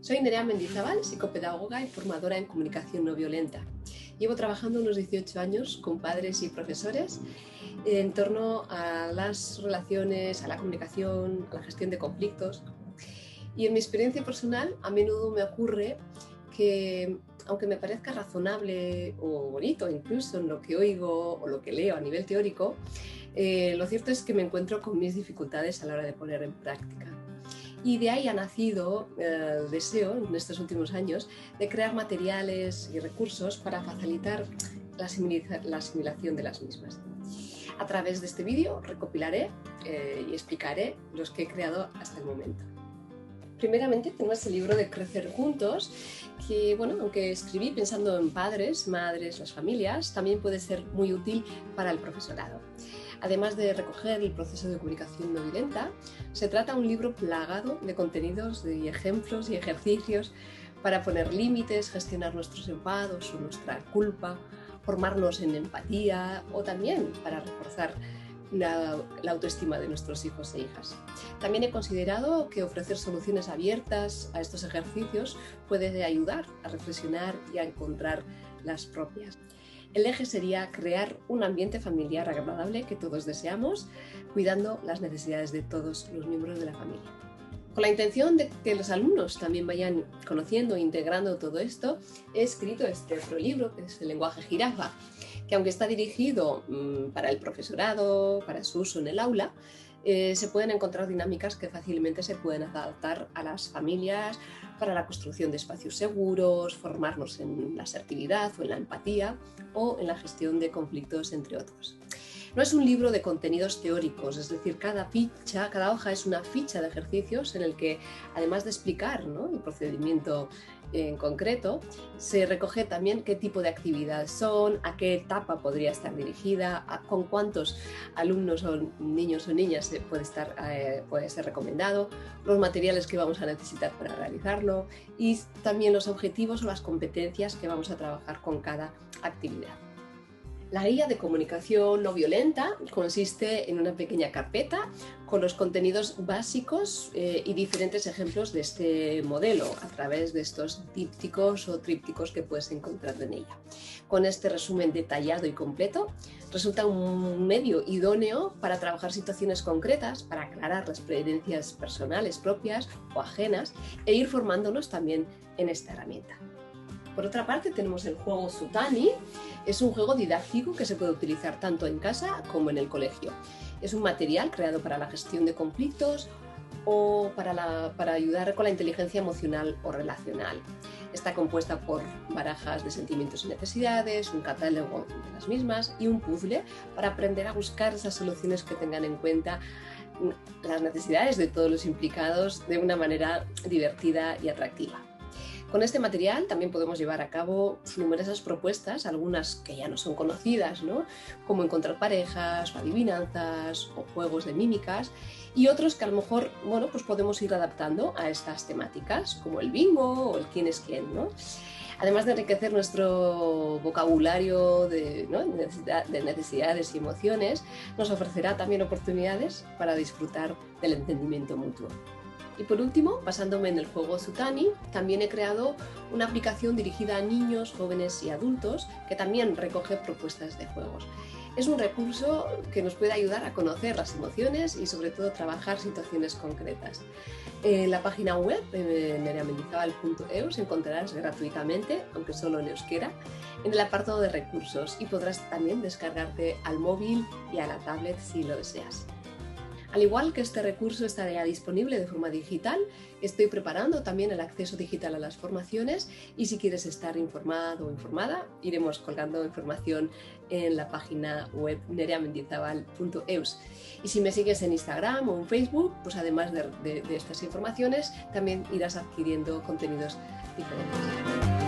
Soy Nerea Mendizábal, psicopedagoga y formadora en comunicación no violenta. Llevo trabajando unos 18 años con padres y profesores en torno a las relaciones, a la comunicación, a la gestión de conflictos. Y en mi experiencia personal, a menudo me ocurre que, aunque me parezca razonable o bonito incluso en lo que oigo o lo que leo a nivel teórico, lo cierto es que me encuentro con mis dificultades a la hora de poner en práctica. Y de ahí ha nacido el deseo en estos últimos años de crear materiales y recursos para facilitar la asimilación de las mismas. A través de este vídeo recopilaré y explicaré los que he creado hasta el momento. Primeramente tenemos el libro de Crecer Juntos, que bueno, aunque escribí pensando en padres, madres, las familias, también puede ser muy útil para el profesorado. Además de recoger el proceso de comunicación no violenta, se trata de un libro plagado de contenidos, de ejemplos y ejercicios para poner límites, gestionar nuestros enfados o nuestra culpa, formarnos en empatía o también para reforzar la autoestima de nuestros hijos e hijas. También he considerado que ofrecer soluciones abiertas a estos ejercicios puede ayudar a reflexionar y a encontrar las propias. El eje sería crear un ambiente familiar agradable que todos deseamos, cuidando las necesidades de todos los miembros de la familia. Con la intención de que los alumnos también vayan conociendo e integrando todo esto, he escrito este otro libro, que es El lenguaje jirafa, que aunque está dirigido para el profesorado, para su uso en el aula, se pueden encontrar dinámicas que fácilmente se pueden adaptar a las familias para la construcción de espacios seguros, formarnos en la asertividad o en la empatía o en la gestión de conflictos, entre otros. No es un libro de contenidos teóricos, es decir, cada hoja es una ficha de ejercicios en el que, además de explicar, ¿no?, el procedimiento en concreto, se recoge también qué tipo de actividades son, a qué etapa podría estar dirigida, con cuántos alumnos o niños o niñas puede ser recomendado, los materiales que vamos a necesitar para realizarlo y también los objetivos o las competencias que vamos a trabajar con cada actividad. La guía de comunicación no violenta consiste en una pequeña carpeta con los contenidos básicos y diferentes ejemplos de este modelo a través de estos dípticos o trípticos que puedes encontrar en ella. Con este resumen detallado y completo resulta un medio idóneo para trabajar situaciones concretas, para aclarar las experiencias personales propias o ajenas e ir formándonos también en esta herramienta. Por otra parte tenemos el juego Zutani. Es un juego didáctico que se puede utilizar tanto en casa como en el colegio. Es un material creado para la gestión de conflictos o para ayudar con la inteligencia emocional o relacional. Está compuesta por barajas de sentimientos y necesidades, un catálogo de las mismas y un puzzle para aprender a buscar esas soluciones que tengan en cuenta las necesidades de todos los implicados de una manera divertida y atractiva. Con este material también podemos llevar a cabo numerosas propuestas, algunas que ya no son conocidas, ¿no?, como encontrar parejas, o adivinanzas o juegos de mímicas, y otros que a lo mejor pues podemos ir adaptando a estas temáticas, como el bingo o el quién es quién, ¿no? Además de enriquecer nuestro vocabulario de necesidades y emociones, nos ofrecerá también oportunidades para disfrutar del entendimiento mutuo. Y por último, basándome en el juego Zutani, también he creado una aplicación dirigida a niños, jóvenes y adultos que también recoge propuestas de juegos. Es un recurso que nos puede ayudar a conocer las emociones y sobre todo trabajar situaciones concretas. En la página web nereamendizabal.eus encontrarás gratuitamente, aunque solo en euskera, en el apartado de recursos y podrás también descargarte al móvil y a la tablet si lo deseas. Al igual que este recurso estará disponible de forma digital, estoy preparando también el acceso digital a las formaciones y si quieres estar informado o informada, iremos colgando información en la página web nereamendizabal.eus. Y si me sigues en Instagram o en Facebook, pues además de estas informaciones, también irás adquiriendo contenidos diferentes.